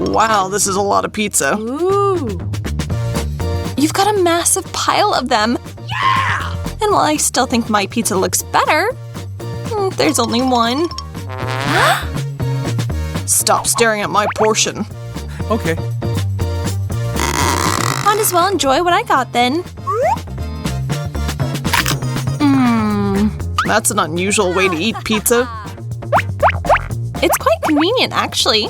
Wow, this is a lot of pizza. Ooh. You've got a massive pile of them. Yeah! And while I still think my pizza looks better, there's only one. Stop staring at my portion. Okay. Might as well enjoy what I got then. That's an unusual way to eat pizza. It's quite convenient, actually.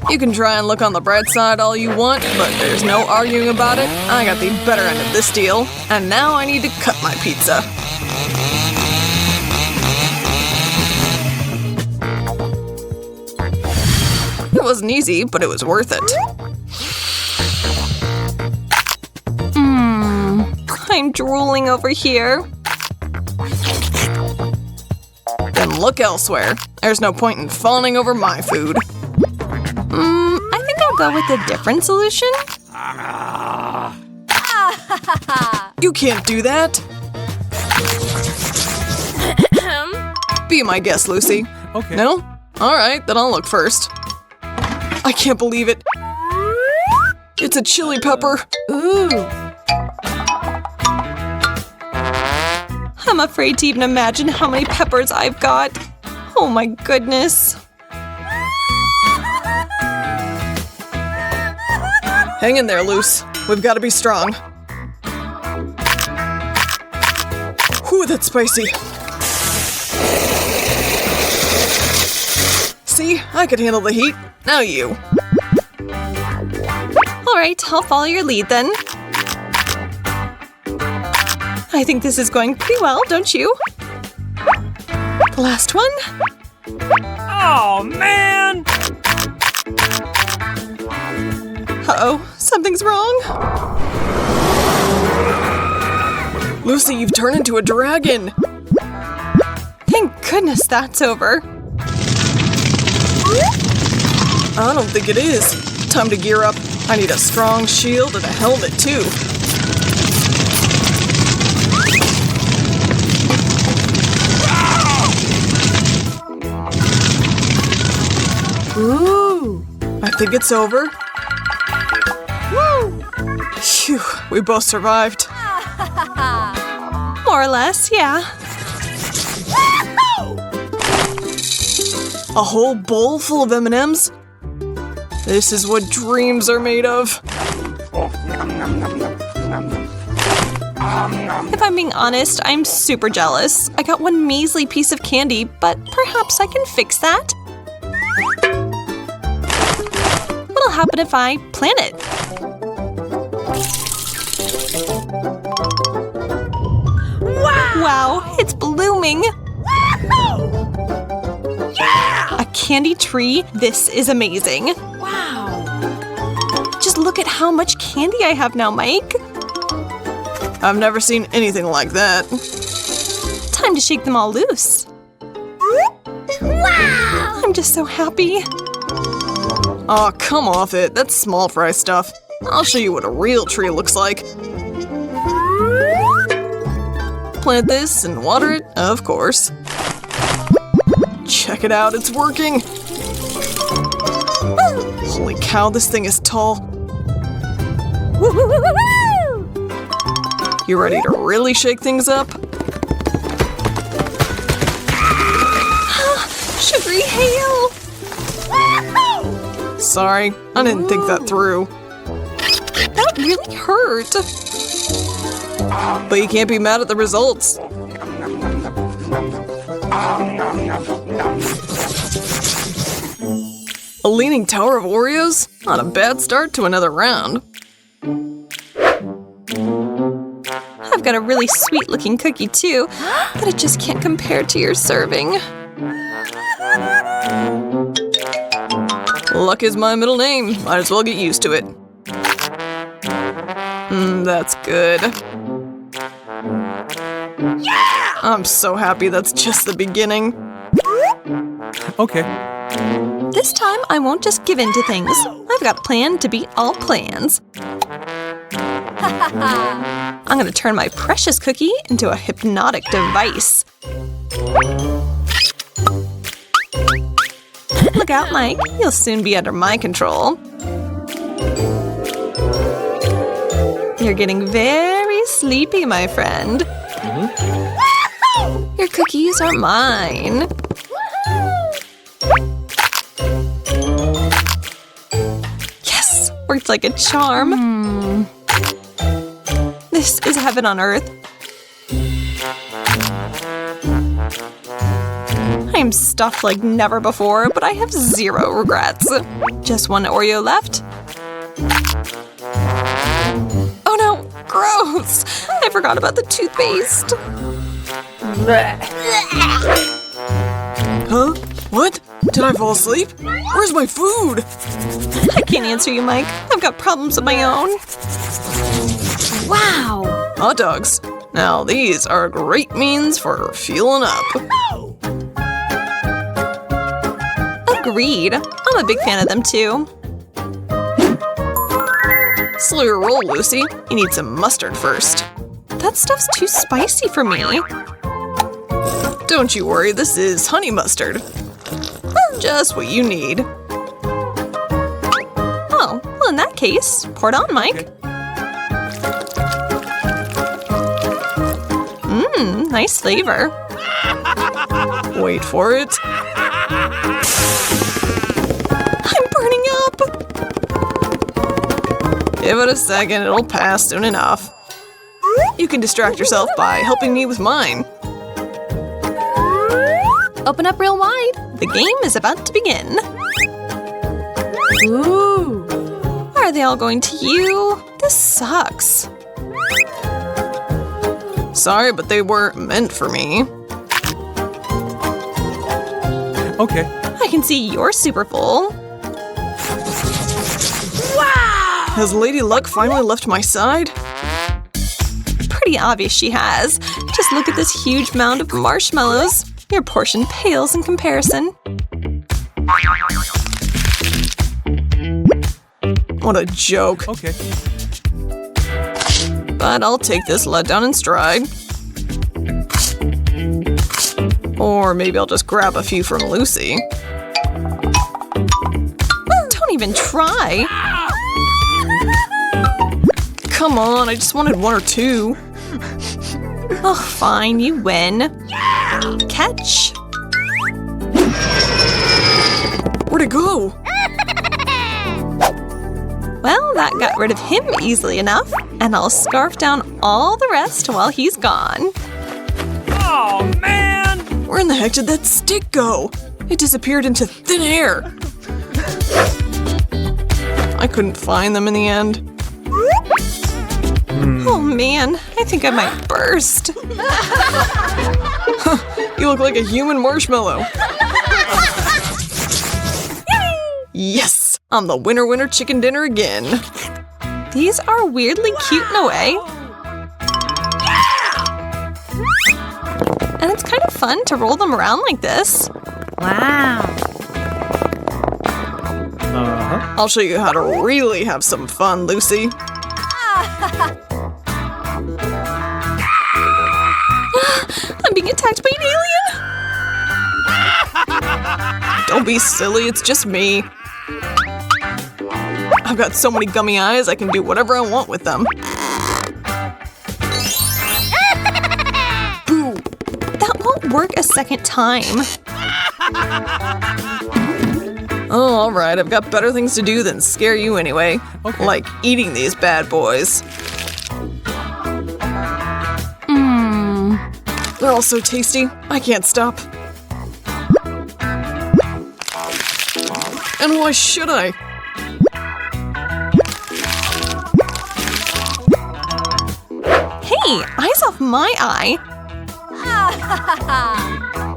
You can try and look on the bright side all you want, but there's no arguing about it. I got the better end of this deal, and now I need to cut my pizza. It wasn't easy, but it was worth it. I'm drooling over here. Then look elsewhere. There's no point in fawning over my food. I think I'll go with a different solution. You can't do that. Be my guest, Lucy. Okay. No? Alright, then I'll look first. I can't believe it. It's a chili pepper. Ooh. I'm afraid to even imagine how many peppers I've got. Oh my goodness. Hang in there, Luce. We've got to be strong. Whew, that's spicy. See? I could handle the heat. Now you. Alright, I'll follow your lead then. I think this is going pretty well, don't you? The last one? Oh, man! Uh-oh, something's wrong. Lucy, you've turned into a dragon. Thank goodness that's over. I don't think it is. Time to gear up. I need a strong shield and a helmet, too. Ooh. I think it's over. Woo! Phew, we both survived. More or less, yeah. A whole bowl full of M&Ms? This is what dreams are made of. If I'm being honest, I'm super jealous. I got one measly piece of candy, but perhaps I can fix that. What'll happen if I plant it? Wow, it's blooming! A candy tree? This is amazing. Wow. Just look at how much candy I have now, Mike. I've never seen anything like that. Time to shake them all loose. Wow! I'm just so happy. Aw, come off it. That's small fry stuff. I'll show you what a real tree looks like. Plant this and water it, of course. Check it out, it's working! Holy cow, this thing is tall. You ready to really shake things up? Sugary hail! Sorry, I didn't think that through. That really hurt. But you can't be mad at the results. A leaning tower of Oreos? Not a bad start to another round. I've got a really sweet-looking cookie, too, but it just can't compare to your serving. Luck is my middle name. Might as well get used to it. That's good. Yeah! I'm so happy that's just the beginning. Okay. This time, I won't just give in to things. I've got a plan to beat all plans. I'm gonna turn my precious cookie into a hypnotic device. Look Look out, Mike. You'll soon be under my control. You're getting very sleepy, my friend. Your cookies are mine. Yes! Worked like a charm. This is heaven on earth. I'm stuffed like never before, but I have zero regrets. Just one Oreo left. Oh no! Gross! I forgot about the toothpaste. Huh? What? Did I fall asleep? Where's my food? I can't answer you, Mike. I've got problems of my own. Wow! Hot dogs. Now these are a great means for fueling up. Agreed. I'm a big fan of them too. Slow your roll, Lucy. You need some mustard first. That stuff's too spicy for me. Don't you worry, this is honey mustard. Just what you need. Oh, well in that case, pour it on, Mike. Mmm, nice flavor. Wait for it. I'm burning up! Give it a second, it'll pass soon enough. You can distract yourself by helping me with mine. Open up real wide. The game is about to begin. Ooh. Why are they all going to you? This sucks. Sorry, but they were meant for me. Okay. I can see you're super full. Has Lady Luck finally left my side? Pretty obvious she has. Just look at this huge mound of marshmallows. Your portion pales in comparison. What a joke. Okay. But I'll take this letdown in stride. Or maybe I'll just grab a few from Lucy. Don't even try. Come on, I just wanted one or two. Oh, fine, you win. Catch. Where'd it go? Well, that got rid of him easily enough, and I'll scarf down all the rest while he's gone. Oh, man! Where in the heck did that stick go? It disappeared into thin air. I couldn't find them in the end. Oh man, I think I might burst. You look like a human marshmallow. Yes! I'm the winner chicken dinner again. These are weirdly cute in a way. And it's kind of fun to roll them around like this. Wow. I'll show you how to really have some fun, Lucy. I'm being attacked by an alien! Don't be silly, it's just me. I've got so many gummy eyes, I can do whatever I want with them. Boo! That won't work a second time. Oh, alright, I've got better things to do than scare you anyway. Okay. Like eating these bad boys. They're all so tasty, I can't stop. And why should I? Hey, eyes off my eye.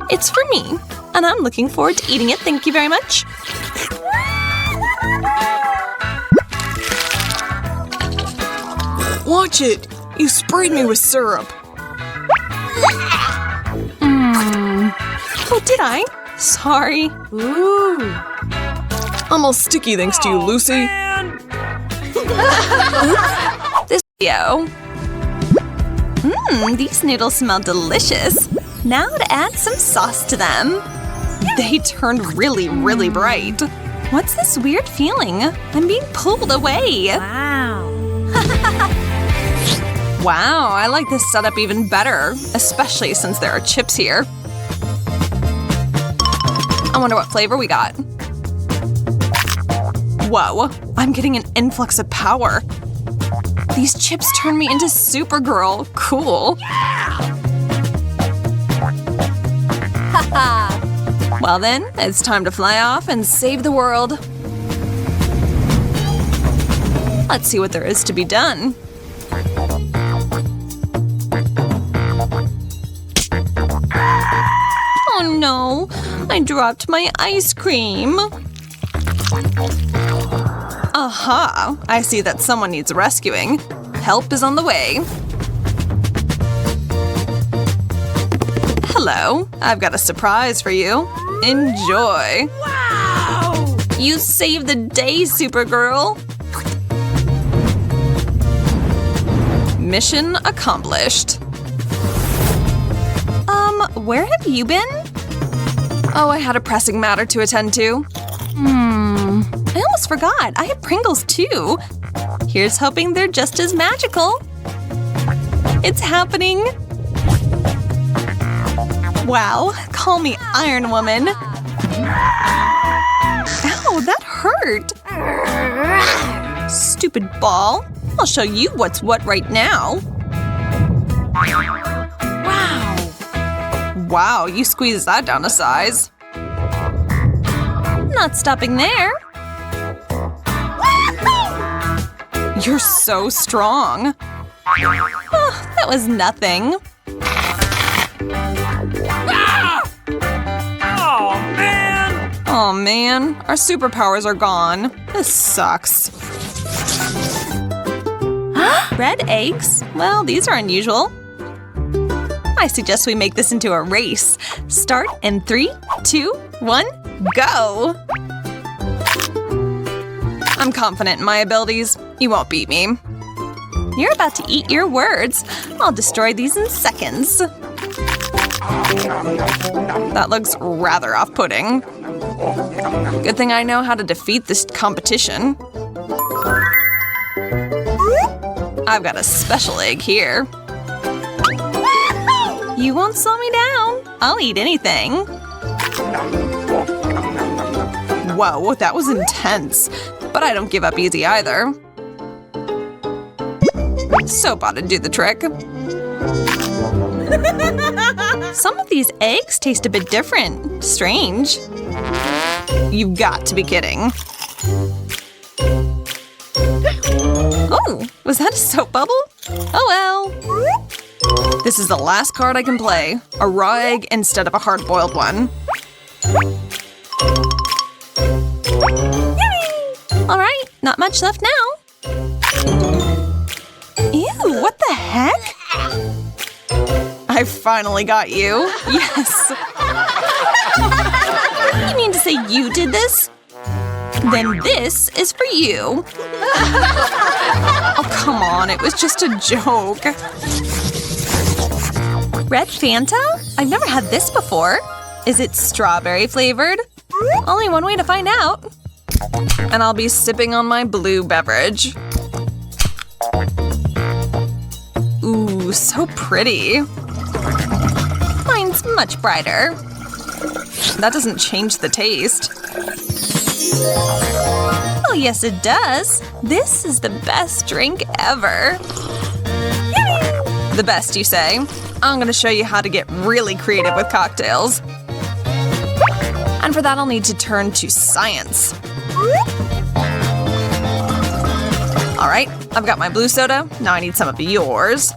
It's for me, and I'm looking forward to eating it. Thank you very much. Watch it! You sprayed me with syrup. Oh, did I? Sorry. Ooh. I'm all sticky thanks to you, Lucy. Man! This video. These noodles smell delicious. Now to add some sauce to them. They turned really, really bright. What's this weird feeling? I'm being pulled away. Wow. Wow, I like this setup even better, especially since there are chips here. I wonder what flavor we got. Whoa, I'm getting an influx of power. These chips turn me into Supergirl. Cool. Well then, it's time to fly off and save the world. Let's see what there is to be done. Oh no, I dropped my ice cream. Aha! I see that someone needs rescuing. Help is on the way. Hello, I've got a surprise for you. Enjoy! Wow! You saved the day, Supergirl! Mission accomplished. Where have you been? Oh, I had a pressing matter to attend to. I almost forgot. I have Pringles too. Here's hoping they're just as magical. It's happening. Wow, call me Iron Woman. Ow, that hurt. Stupid ball. I'll show you what's what right now. Wow, you squeezed that down a size. Not stopping there. You're so strong. Oh, that was nothing. Oh, man! Oh man, our superpowers are gone. This sucks. Red eggs? Well, these are unusual. I suggest we make this into a race. Start in 3, 2, 1, go! I'm confident in my abilities. You won't beat me. You're about to eat your words. I'll destroy these in seconds. That looks rather off-putting. Good thing I know how to defeat this competition. I've got a special egg here. You won't slow me down. I'll eat anything. Whoa, that was intense. But I don't give up easy either. Soap ought to do the trick. Some of these eggs taste a bit different. Strange. You've got to be kidding. Oh, was that a soap bubble? Oh well. This is the last card I can play. A raw egg instead of a hard-boiled one. Alright, not much left now. Ew, what the heck? I finally got you. Yes. You mean to say you did this? Then this is for you. Oh, come on, it was just a joke. Red Fanta? I've never had this before. Is it strawberry flavored? Only one way to find out. And I'll be sipping on my blue beverage. Ooh, so pretty. Mine's much brighter. That doesn't change the taste. Oh, yes it does. This is the best drink ever. The best, you say? I'm gonna show you how to get really creative with cocktails. And for that, I'll need to turn to science. Alright, I've got my blue soda. Now I need some of yours.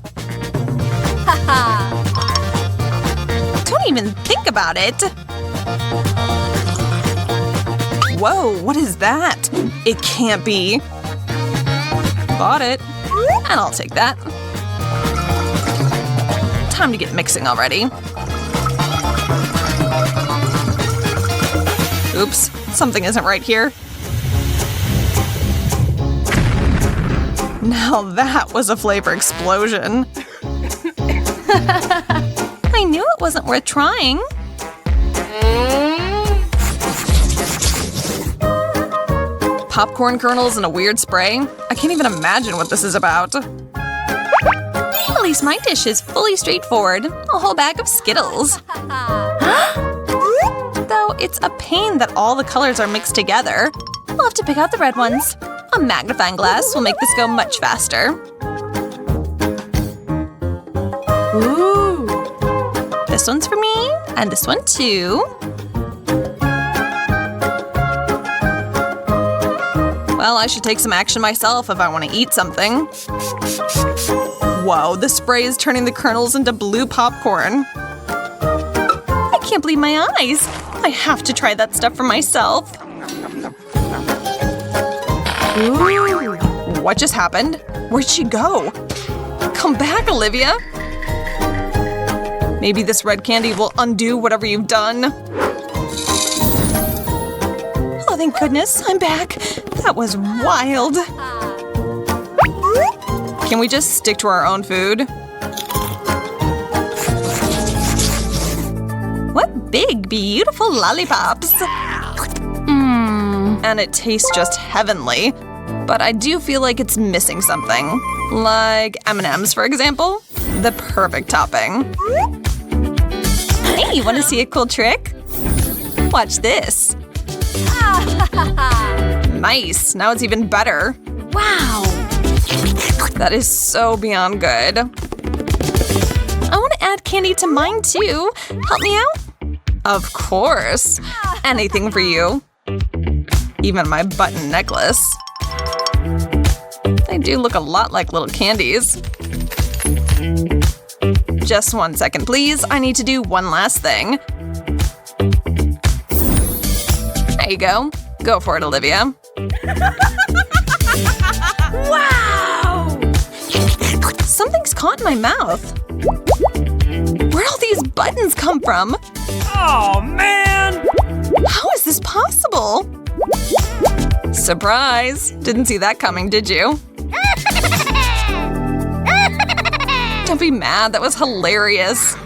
Don't even think about it. Whoa, what is that? It can't be. Bought it. And I'll take that. Time to get mixing already. Oops, something isn't right here. Now that was a flavor explosion. I knew it wasn't worth trying. Popcorn kernels and a weird spray? I can't even imagine what this is about. At least my dish is fully straightforward. A whole bag of Skittles. Though it's a pain that all the colors are mixed together. I'll have to pick out the red ones. A magnifying glass will make this go much faster. Ooh. This one's for me, and this one too. Well, I should take some action myself if I want to eat something. Whoa, the spray is turning the kernels into blue popcorn. I can't believe my eyes. I have to try that stuff for myself. Ooh. What just happened? Where'd she go? Come back, Olivia. Maybe this red candy will undo whatever you've done. Oh, thank goodness, I'm back. That was wild. Can we just stick to our own food? What big, beautiful lollipops. And it tastes just heavenly. But I do feel like it's missing something. Like M&Ms, for example. The perfect topping. Hey, you want to see a cool trick? Watch this. Nice, now it's even better. Wow. That is so beyond good. I want to add candy to mine too. Help me out? Of course. Anything for you. Even my button necklace. They do look a lot like little candies. Just 1 second, please. I need to do one last thing. There you go. Go for it, Olivia. Wow! Something's caught in my mouth. Where'd all these buttons come from? Oh, man! How is this possible? Surprise! Didn't see that coming, did you? Don't be mad, that was hilarious.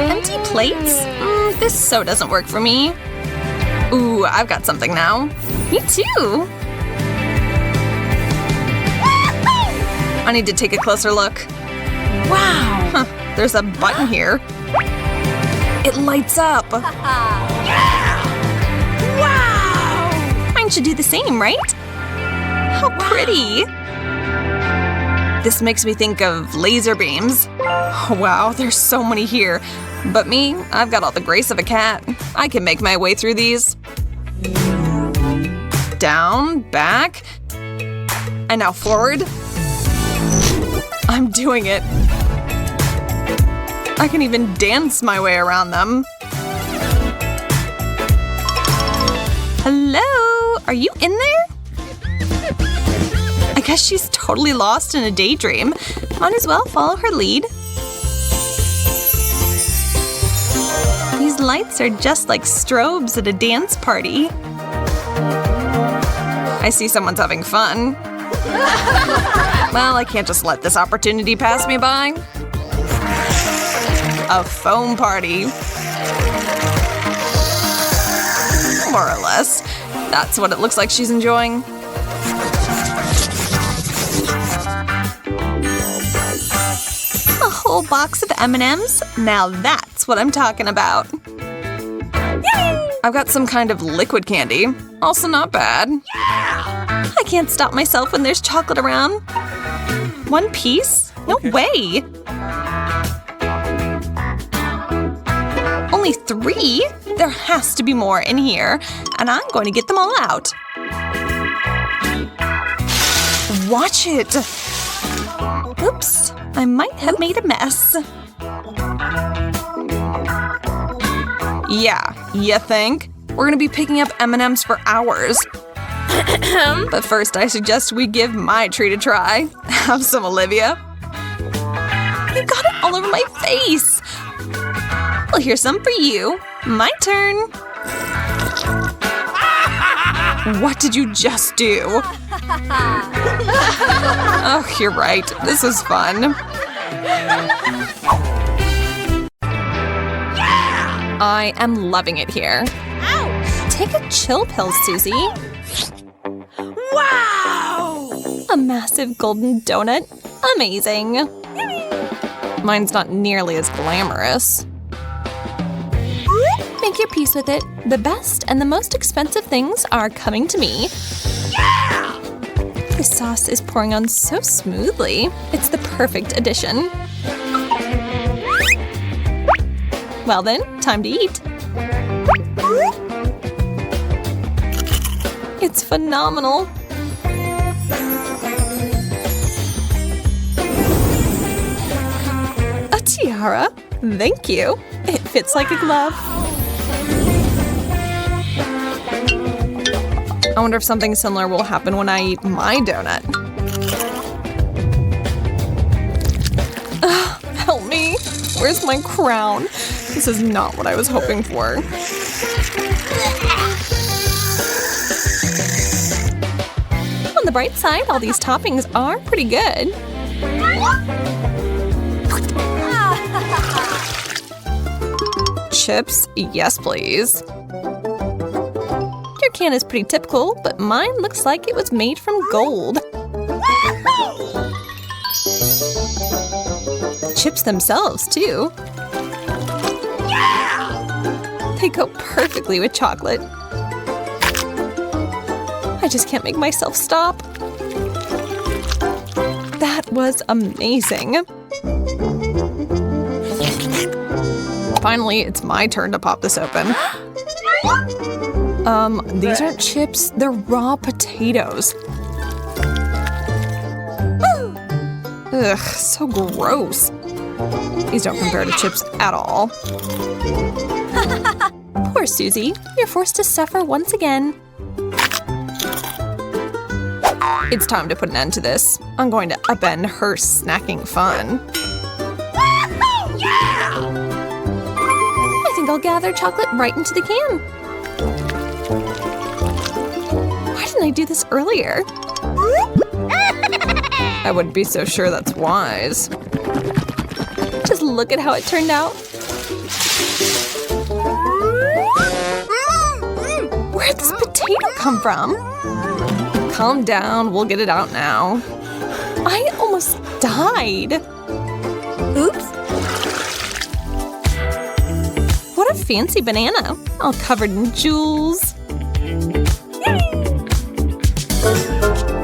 Empty plates? This so doesn't work for me. Ooh, I've got something now. Me too. I need to take a closer look. Wow. Huh, there's a button here. It lights up. Wow! Mine should do the same, right? How pretty. This makes me think of laser beams. Oh, wow, there's so many here. But me, I've got all the grace of a cat. I can make my way through these. Down, back, and now forward. I'm doing it. I can even dance my way around them. Hello? Are you in there? I guess she's totally lost in a daydream. Might as well follow her lead. These lights are just like strobes at a dance party. I see someone's having fun. Well, I can't just let this opportunity pass me by. A foam party. More or less. That's what it looks like she's enjoying. A whole box of M&Ms? Now that's what I'm talking about. I've got some kind of liquid candy. Also not bad. I can't stop myself when there's chocolate around. One piece? No way! Only 3? There has to be more in here, and I'm going to get them all out. Watch it! Oops, I might have made a mess. Yeah, you think? We're gonna be picking up M&Ms for hours. But first, I suggest we give my treat a try. Have some, Olivia. You got it all over my face! Well, here's some for you. My turn. What did you just do? Oh, you're right. This was fun. I am loving it here. Ouch! Take a chill pill, Susie. Wow! A massive golden donut. Amazing. Mine's not nearly as glamorous. Make your peace with it. The best and the most expensive things are coming to me. Yeah! The sauce is pouring on so smoothly. It's the perfect addition. Well then, time to eat. It's phenomenal. A tiara? Thank you. It fits like a glove. I wonder if something similar will happen when I eat my donut. Ugh, help me. Where's my crown? This is not what I was hoping for. On the bright side, all these toppings are pretty good. Chips? Yes, please. Your can is pretty typical, but mine looks like it was made from gold. Chips themselves, too. They go perfectly with chocolate. I just can't make myself stop. That was amazing. Finally, it's my turn to pop this open. These aren't chips, they're raw potatoes. Ugh, so gross. These don't compare to chips at all. Poor Susie, you're forced to suffer once again. It's time to put an end to this. I'm going to upend her snacking fun. I think I'll gather chocolate right into the can. Why didn't I do this earlier? I wouldn't be so sure that's wise. Just look at how it turned out. Where'd this potato come from? Calm down, we'll get it out now. I almost died. Oops. What a fancy banana, all covered in jewels.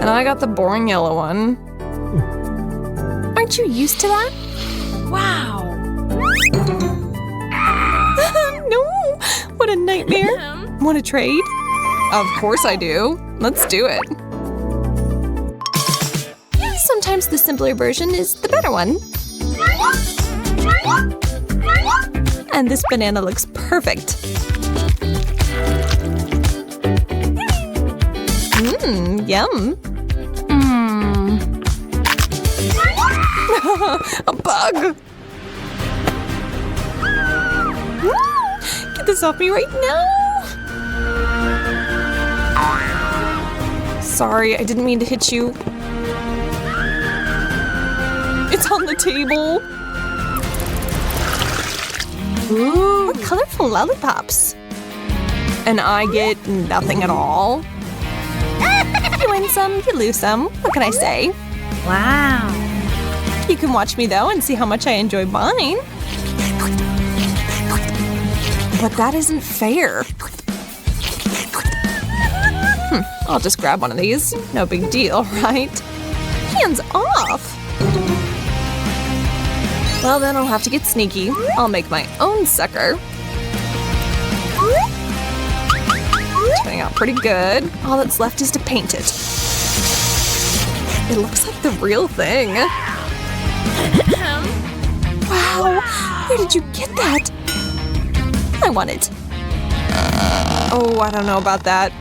And I got the boring yellow one. Aren't you used to that? Wow! No! What a nightmare. Want to trade? Of course I do. Let's do it. Sometimes the simpler version is the better one. And this banana looks perfect. Yum. A bug. Get this off me right now. Sorry, I didn't mean to hit you. It's on the table. Ooh, what colorful lollipops. And I get nothing at all. You win some, you lose some. What can I say? Wow! You can watch me though and see how much I enjoy mine. But that isn't fair. I'll just grab one of these. No big deal, right? Hands off! Well, then I'll have to get sneaky. I'll make my own sucker. Turning out pretty good. All that's left is to paint it. It looks like the real thing. Wow! Where did you get that? I want it. Oh, I don't know about that.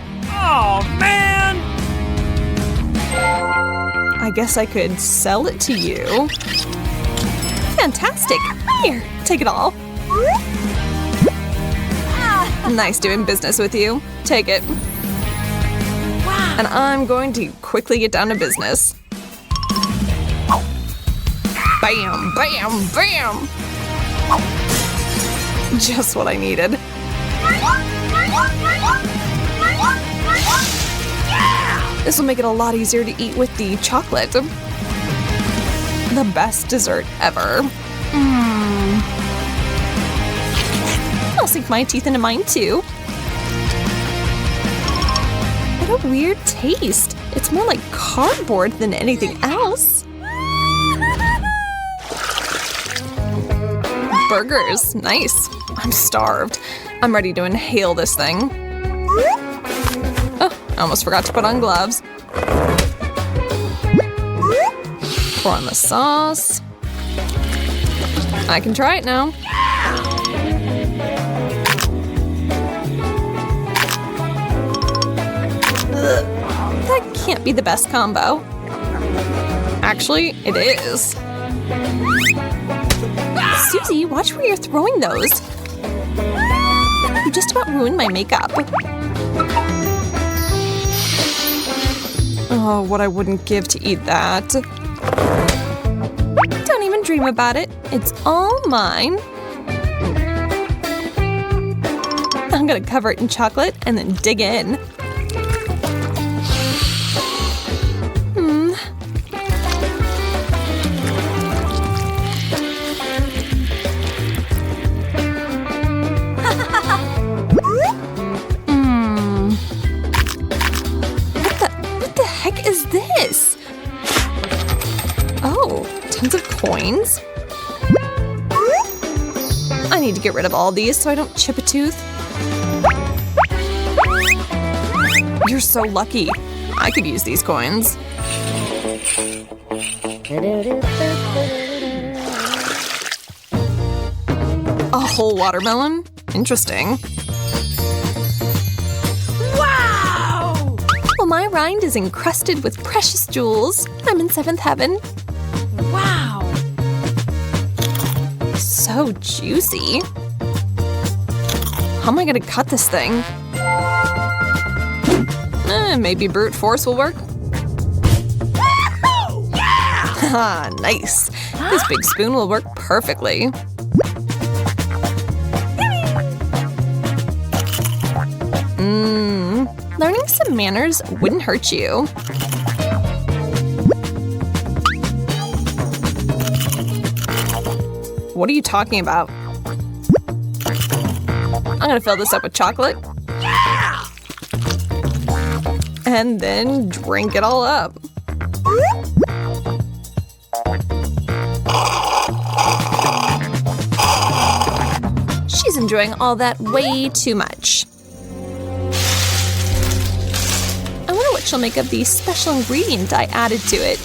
Oh, man! I guess I could sell it to you. Fantastic! Here, take it all. Nice doing business with you. Take it. Wow! And I'm going to quickly get down to business. Bam, bam, bam! Just what I needed. This will make it a lot easier to eat with the chocolate. The best dessert ever. I'll sink my teeth into mine too. What a weird taste. It's more like cardboard than anything else. Burgers, nice. I'm starved. I'm ready to inhale this thing. Oh, I almost forgot to put on gloves. Pour on the sauce. I can try it now. That can't be the best combo. Actually, it is. Susie, watch where you're throwing those. You just about ruined my makeup. Oh, what I wouldn't give to eat that. Don't even dream about it. It's all mine. I'm gonna cover it in chocolate and then dig in. Coins. I need to get rid of all these so I don't chip a tooth. You're so lucky. I could use these coins. A whole watermelon? Interesting. Wow! Well, my rind is encrusted with precious jewels. I'm in 7th heaven. Wow! So juicy. How am I gonna cut this thing? Maybe brute force will work. Yeah! Ah, nice. This big spoon will work perfectly. Learning some manners wouldn't hurt you. What are you talking about? I'm gonna fill this up with chocolate. Yeah! And then drink it all up. She's enjoying all that way too much. I wonder what she'll make of the special ingredient I added to it.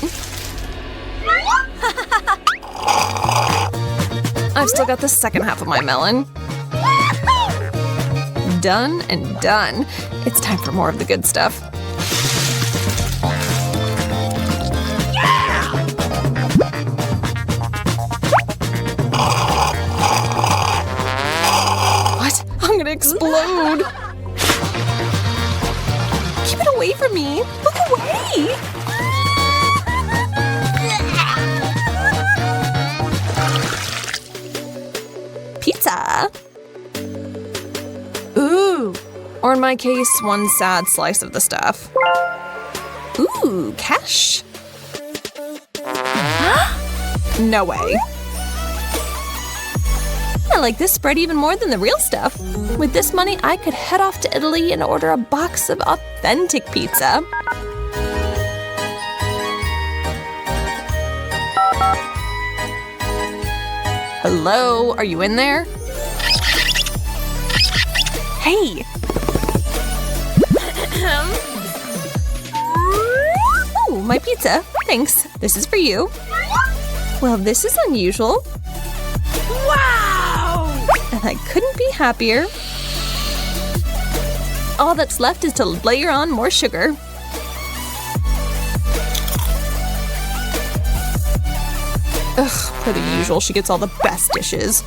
I've still got the second half of my melon. Done and done. It's time for more of the good stuff. What? I'm gonna explode! Keep it away from me! Look away! Pizza! Ooh! Or in my case, one sad slice of the stuff. Ooh, cash! No way. I like this spread even more than the real stuff. With this money, I could head off to Italy and order a box of authentic pizza. Hello? Are you in there? Hey! Oh, my pizza. Thanks. This is for you. Well, this is unusual. Wow! And I couldn't be happier. All that's left is to layer on more sugar. Ugh, per the usual, she gets all the best dishes.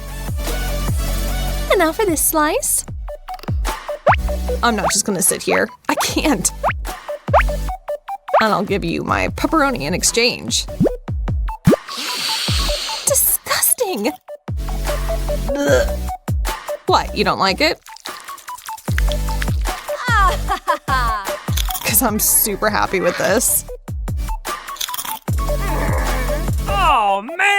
And now for this slice. I'm not just gonna sit here. I can't. And I'll give you my pepperoni in exchange. Disgusting! Ugh. What, you don't like it? Because I'm super happy with this. Oh, man!